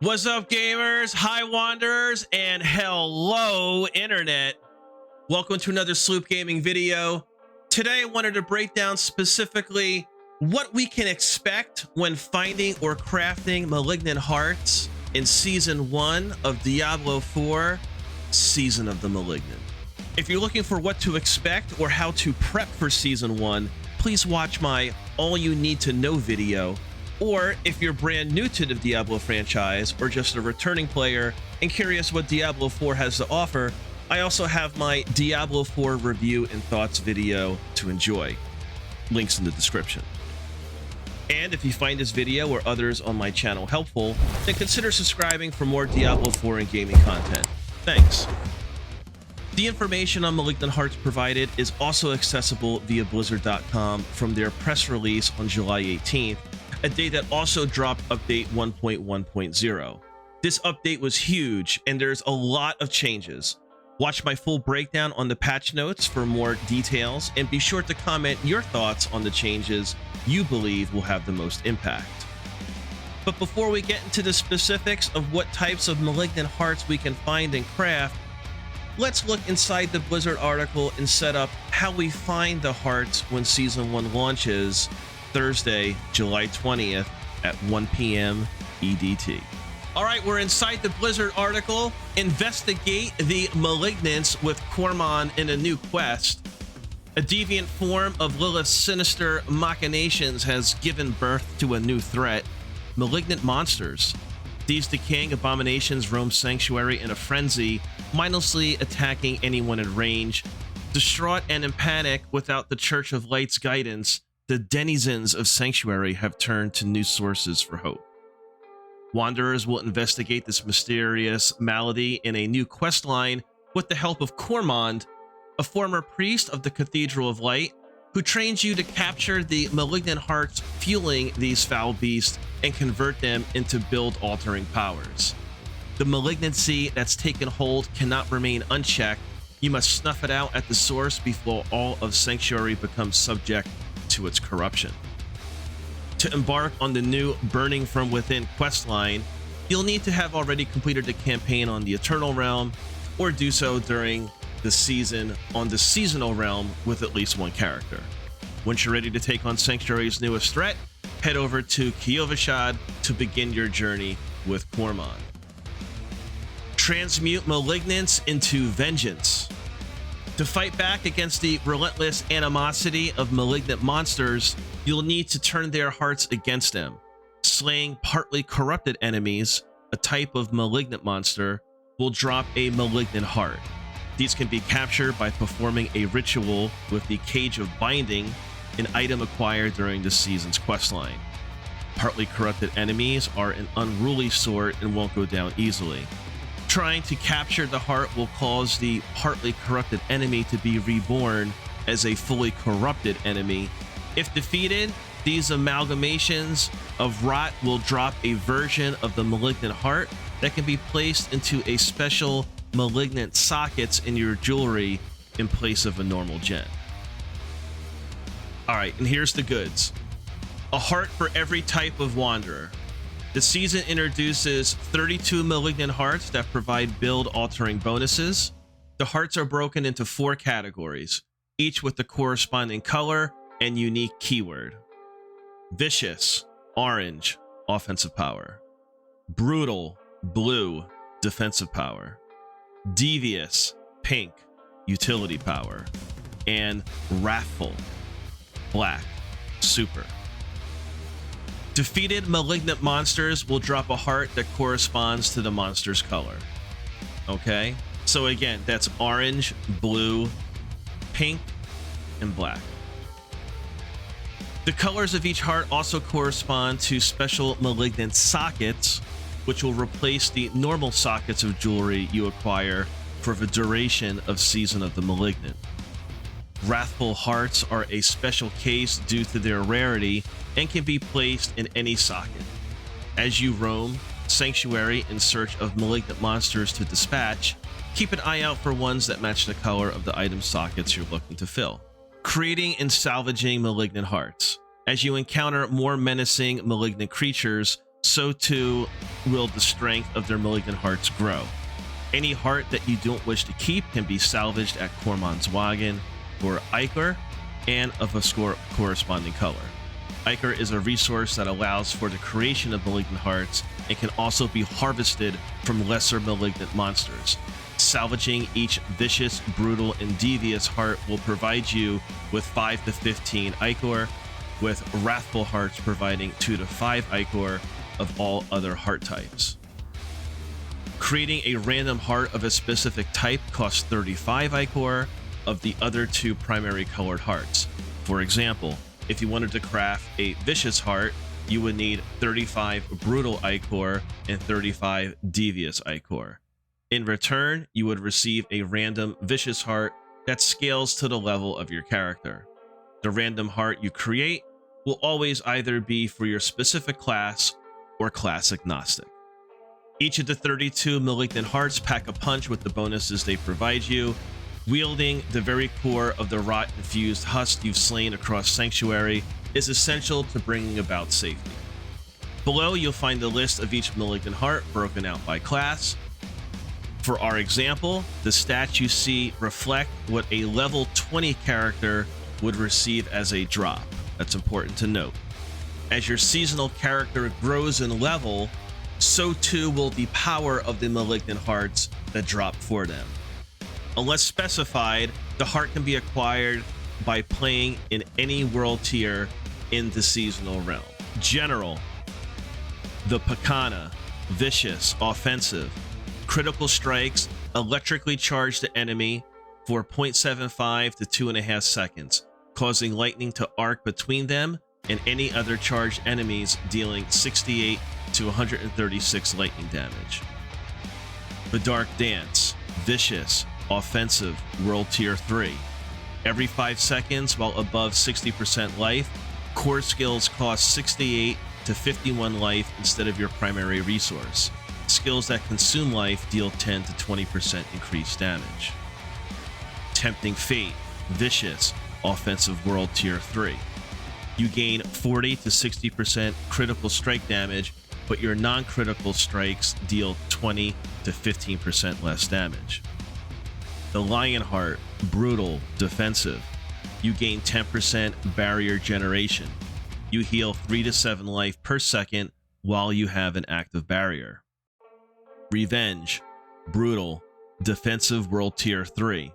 What's up, gamers? Hi, wanderers, and hello, internet. Welcome to another Sloop Gaming video. Today, I wanted to break down specifically what we can expect when finding or crafting Malignant Hearts in Season 1 of Diablo 4, Season of the Malignant. If you're looking for what to expect or how to prep for Season 1, please watch my All You Need to Know video. Or if you're brand new to the Diablo franchise or just a returning player and curious what Diablo 4 has to offer, I also have my Diablo 4 review and thoughts video to enjoy. Links in the description. And if you find this video or others on my channel helpful, then consider subscribing for more Diablo 4 and gaming content. Thanks. The information on Malignant Hearts provided is also accessible via Blizzard.com from their press release on July 18th, a day that also dropped update 1.1.0. This update was huge, and there's a lot of changes. Watch my full breakdown on the patch notes for more details, and be sure to comment your thoughts on the changes you believe will have the most impact. But before we get into the specifics of what types of Malignant Hearts we can find and craft, let's look inside the Blizzard article and set up how we find the hearts when Season 1 launches Thursday, July 20th at 1 p.m. EDT. All right, we're inside the Blizzard article. Investigate the Malignants with Cormon in a new quest. A deviant form of Lilith's sinister machinations has given birth to a new threat, malignant monsters. These decaying abominations roam Sanctuary in a frenzy, mindlessly attacking anyone in range. Distraught and in panic without the Church of Light's guidance, the denizens of Sanctuary have turned to new sources for hope. Wanderers will investigate this mysterious malady in a new questline with the help of Cormond, a former priest of the Cathedral of Light, who trains you to capture the malignant hearts fueling these foul beasts and convert them into build-altering powers. The malignancy that's taken hold cannot remain unchecked. You must snuff it out at the source before all of Sanctuary becomes subject to its corruption. To embark on the new Burning from Within questline, you'll need to have already completed the campaign on the Eternal Realm, or do so during the season on the Seasonal Realm with at least one character. Once you're ready to take on Sanctuary's newest threat, head over to Kiovashad to begin your journey with Cormon. Transmute Malignants into Vengeance. To fight back against the relentless animosity of malignant monsters, you'll need to turn their hearts against them. Slaying partly corrupted enemies, a type of malignant monster, will drop a malignant heart. These can be captured by performing a ritual with the Cage of Binding, an item acquired during the season's questline. Partly corrupted enemies are an unruly sort and won't go down easily. Trying to capture the heart will cause the partly corrupted enemy to be reborn as a fully corrupted enemy. If defeated, these amalgamations of rot will drop a version of the malignant heart that can be placed into a special malignant sockets in your jewelry in place of a normal gem. All right, and here's the goods. A heart for every type of wanderer. The season introduces 32 Malignant Hearts that provide build-altering bonuses. The hearts are broken into 4 categories, each with the corresponding color and unique keyword. Vicious, orange, offensive power. Brutal, blue, defensive power. Devious, pink, utility power. And wrathful, black, super. Defeated malignant monsters will drop a heart that corresponds to the monster's color. Okay? So again, that's orange, blue, pink, and black. The colors of each heart also correspond to special malignant sockets, which will replace the normal sockets of jewelry you acquire for the duration of Season of the Malignant. Wrathful hearts are a special case due to their rarity and can be placed in any socket. As you roam Sanctuary in search of malignant monsters to dispatch, keep an eye out for ones that match the color of the item sockets you're looking to fill. Creating and salvaging malignant hearts. As you encounter more menacing malignant creatures, so too will the strength of their Malignant Hearts grow. Any heart that you don't wish to keep can be salvaged at Kormanswagen for Ichor and of a corresponding color. Ichor is a resource that allows for the creation of Malignant Hearts and can also be harvested from lesser malignant monsters. Salvaging each vicious, brutal, and devious heart will provide you with 5 to 15 Ichor, with Wrathful Hearts providing 2 to 5 Ichor of all other heart types. Creating a random heart of a specific type costs 35 Ichor of the other 2 primary colored hearts. For example, if you wanted to craft a vicious heart, you would need 35 brutal Ichor and 35 devious Ichor. In return, you would receive a random vicious heart that scales to the level of your character. The random heart you create will always either be for your specific class or class agnostic. Each of the 32 Malignant Hearts pack a punch with the bonuses they provide you. Wielding the very core of the rot-infused husk you've slain across Sanctuary is essential to bringing about safety. Below, you'll find a list of each Malignant Heart broken out by class. For our example, the stats you see reflect what a level 20 character would receive as a drop. That's important to note. As your seasonal character grows in level, so too will the power of the Malignant Hearts that drop for them. Unless specified, the heart can be acquired by playing in any world tier in the seasonal realm. General, the Pakana, Vicious, Offensive, critical strikes electrically charge the enemy for 0.75 to 2.5 seconds, causing lightning to arc between them and any other charged enemies, dealing 68 to 136 lightning damage. The Dark Dance, Vicious, Offensive, World Tier 3. Every 5 seconds while above 60% life, core skills cost 68 to 51 life instead of your primary resource. Skills that consume life deal 10 to 20% increased damage. Tempting Fate, Vicious, Offensive, World Tier 3. You gain 40 to 60% critical strike damage, but your non-critical strikes deal 20 to 15% less damage. The Lionheart, Brutal, Defensive. You gain 10% barrier generation. You heal 3 to 7 life per second while you have an active barrier. Revenge, Brutal, Defensive, World Tier 3.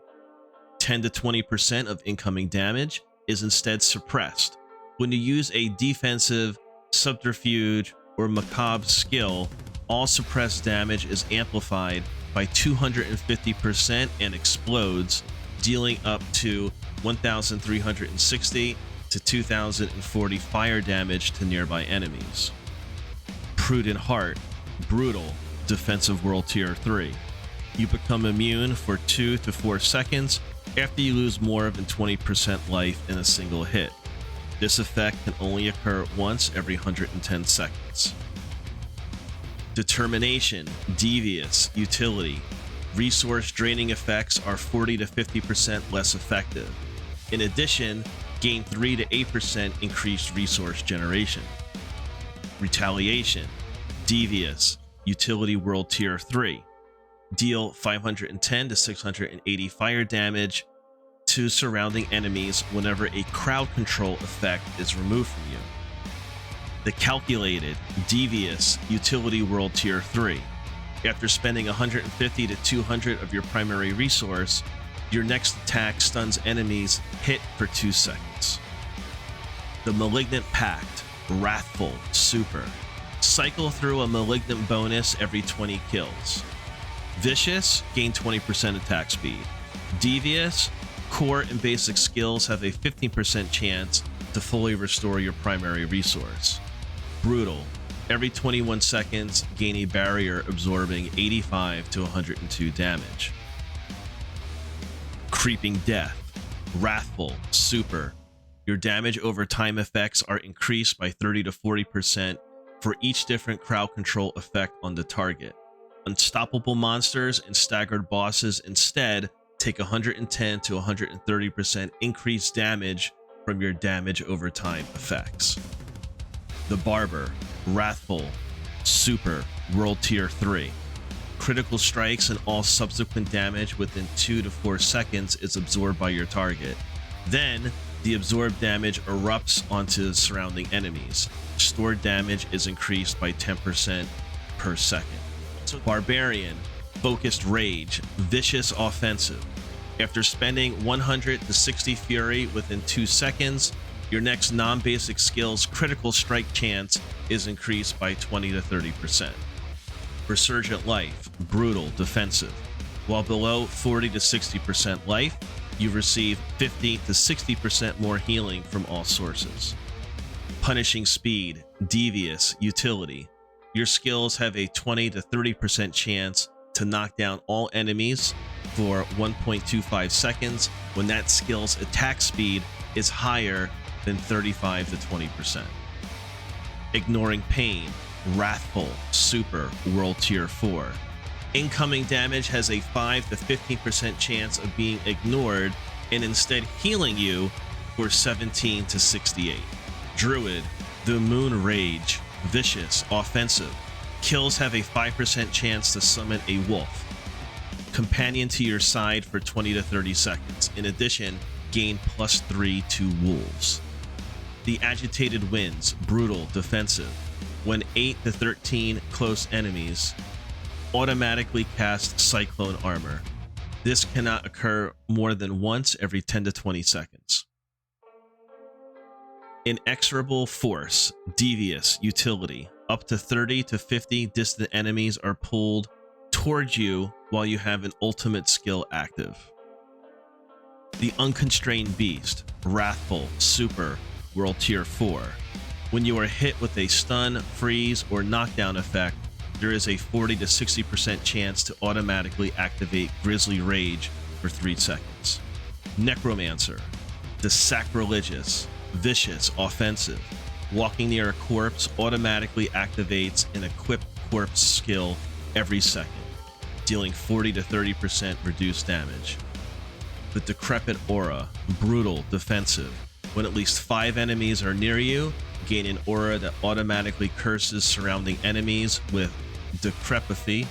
10 to 20% of incoming damage is instead suppressed. When you use a defensive, subterfuge, or macabre skill, all suppressed damage is amplified by 250% and explodes, dealing up to 1,360 to 2,040 fire damage to nearby enemies. Prudent Heart, Brutal, Defensive, World Tier 3. You become immune for 2 to 4 seconds after you lose more than 20% life in a single hit. This effect can only occur once every 110 seconds. Determination, Devious, Utility. Resource draining effects are 40 to 50% less effective. In addition, gain 3 to 8% increased resource generation. Retaliation, Devious, Utility, World Tier 3. Deal 510 to 680 fire damage to surrounding enemies whenever a crowd control effect is removed from you. The Calculated, Devious, Utility, World Tier 3. After spending 150 to 200 of your primary resource, your next attack stuns enemies hit for 2 seconds. The Malignant Pact, Wrathful, Super. Cycle through a Malignant bonus every 20 kills. Vicious, gain 20% attack speed. Devious, core and basic skills have a 15% chance to fully restore your primary resource. Brutal, every 21 seconds, gain a barrier absorbing 85 to 102 damage. Creeping Death, Wrathful, Super. Your damage over time effects are increased by 30 to 40% for each different crowd control effect on the target. Unstoppable monsters and staggered bosses instead take 110 to 130% increased damage from your damage over time effects. The Barber, Wrathful, Super, World Tier 3. Critical strikes and all subsequent damage within 2 to 4 seconds is absorbed by your target. Then, the absorbed damage erupts onto surrounding enemies. Stored damage is increased by 10% per second. So Barbarian, Focused Rage, Vicious Offensive. After spending 100 to 60 Fury within 2 seconds, your next non-basic skill's critical strike chance is increased by 20 to 30%. Resurgent Life, Brutal Defensive. While below 40 to 60% life, you receive 50 to 60% more healing from all sources. Punishing Speed, Devious Utility. Your skills have a 20 to 30% chance to knock down all enemies for 1.25 seconds when that skill's attack speed is higher than 35 to 20%. Ignoring Pain, Wrathful, Super, World Tier 4. Incoming damage has a 5 to 15% chance of being ignored and instead healing you for 17 to 68. Druid, the Moon Rage, Vicious, Offensive. Kills have a 5% chance to summon a wolf. Companion to your side for 20 to 30 seconds. In addition, gain +3 to wolves. The Agitated Winds, Brutal, Defensive. When 8 to 13 close enemies, automatically cast Cyclone Armor. This cannot occur more than once every 10 to 20 seconds. Inexorable Force, Devious Utility. Up to 30 to 50 distant enemies are pulled towards you while you have an ultimate skill active. The Unconstrained Beast, Wrathful, Super, World Tier 4. When you are hit with a stun, freeze, or knockdown effect, there is a 40 to 60% chance to automatically activate Grizzly Rage for 3 seconds. Necromancer, the Sacrilegious, Vicious, Offensive. Walking near a corpse automatically activates an equipped corpse skill every second, dealing 40 to 30% reduced damage. The Decrepit Aura, Brutal, Defensive. When at least 5 enemies are near you, gain an aura that automatically curses surrounding enemies with Decrepithy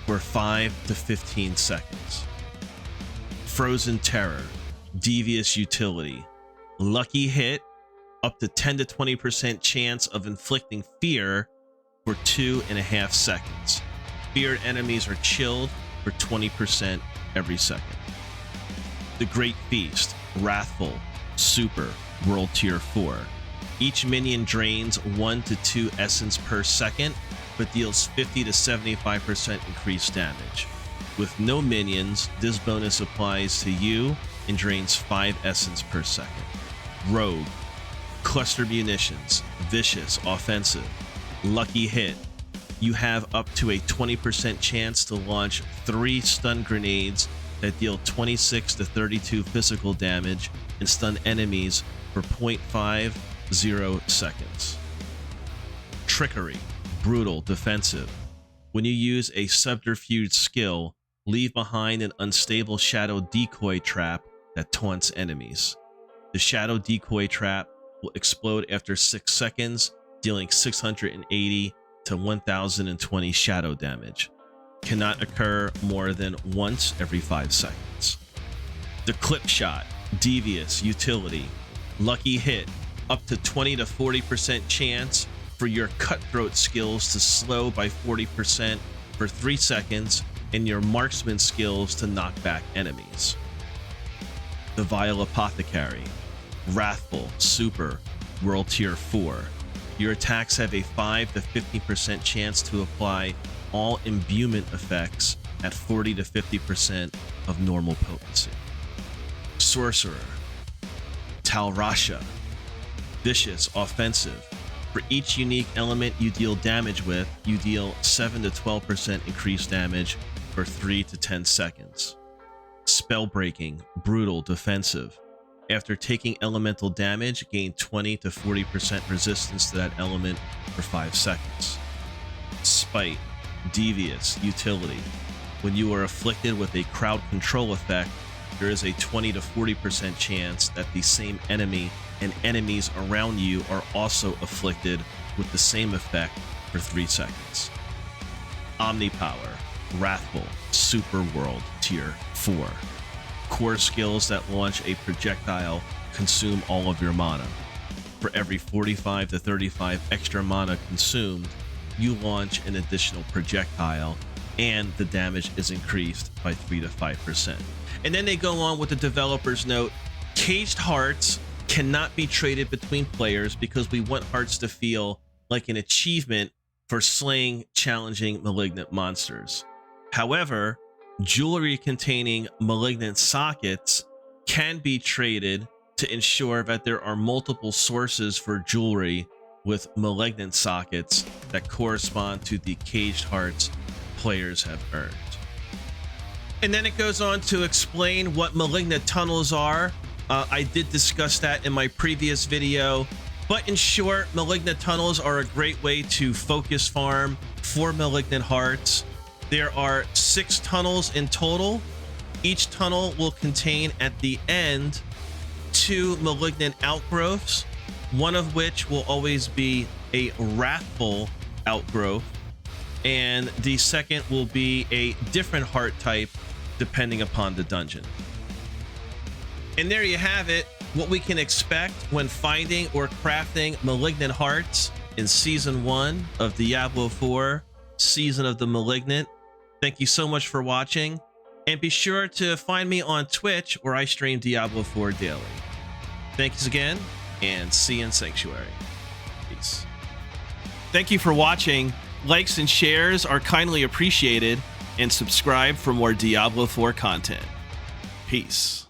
for 5 to 15 seconds. Frozen Terror, Devious Utility. Lucky Hit, up to 10 to 20% chance of inflicting fear for 2.5 seconds. Feared enemies are chilled for 20% every second. The Great Feast, Wrathful, Super, World Tier 4. Each minion drains 1 to 2 essence per second, but deals 50 to 75% increased damage. With no minions, this bonus applies to you and drains 5 essence per second. Rogue, Cluster Munitions, Vicious, Offensive. Lucky Hit. You have up to a 20% chance to launch 3 stun grenades that deal 26 to 32 physical damage and stun enemies for 0.50 seconds. Trickery, Brutal, Defensive. When you use a subterfuge skill, leave behind an unstable shadow decoy trap that taunts enemies. The shadow decoy trap will explode after 6 seconds, dealing 680 to 1020 shadow damage. Cannot occur more than once every 5 seconds. The Clip Shot, Devious Utility. Lucky Hit, up to 20 to 40% chance for your Cutthroat skills to slow by 40% for 3 seconds and your Marksman skills to knock back enemies. The Vile Apothecary, Wrathful, Super, World Tier 4. Your attacks have a 5 to 50% chance to apply all imbuement effects at 40 to 50% of normal potency. Sorcerer, Talrasha, Vicious, Offensive. For each unique element you deal damage with, you deal 7 to 12% increased damage for 3 to 10 seconds. Spellbreaking, Brutal, Defensive. After taking elemental damage, gain 20 to 40% resistance to that element for 5 seconds. Spite, Devious, Utility. When you are afflicted with a crowd control effect, there is a 20 to 40% chance that the same enemy and enemies around you are also afflicted with the same effect for 3 seconds. Omnipower, Wrathful, Super World, Tier 4. Core skills that launch a projectile consume all of your mana. For every 45 to 35 extra mana consumed, you launch an additional projectile, and the damage is increased by 3 to 5%. And then they go on with the developer's note, Caged Hearts cannot be traded between players because we want hearts to feel like an achievement for slaying challenging malignant monsters. However, jewelry containing malignant sockets can be traded to ensure that there are multiple sources for jewelry with malignant sockets that correspond to the caged hearts players have earned. And then it goes on to explain what malignant tunnels are. I did discuss that in my previous video, but in short, malignant tunnels are a great way to focus farm for malignant hearts. There are 6 tunnels in total. Each tunnel will contain at the end 2 malignant outgrowths, one of which will always be a wrathful outgrowth, and the second will be a different heart type depending upon the dungeon. And there you have it, what we can expect when finding or crafting malignant hearts in Season 1 of Diablo 4, Season of the Malignant. Thank you so much for watching, and be sure to find me on Twitch where I stream Diablo 4 daily. Thanks again, and see you in Sanctuary. Peace. Thank you for watching. Likes and shares are kindly appreciated, and subscribe for more Diablo 4 content. Peace.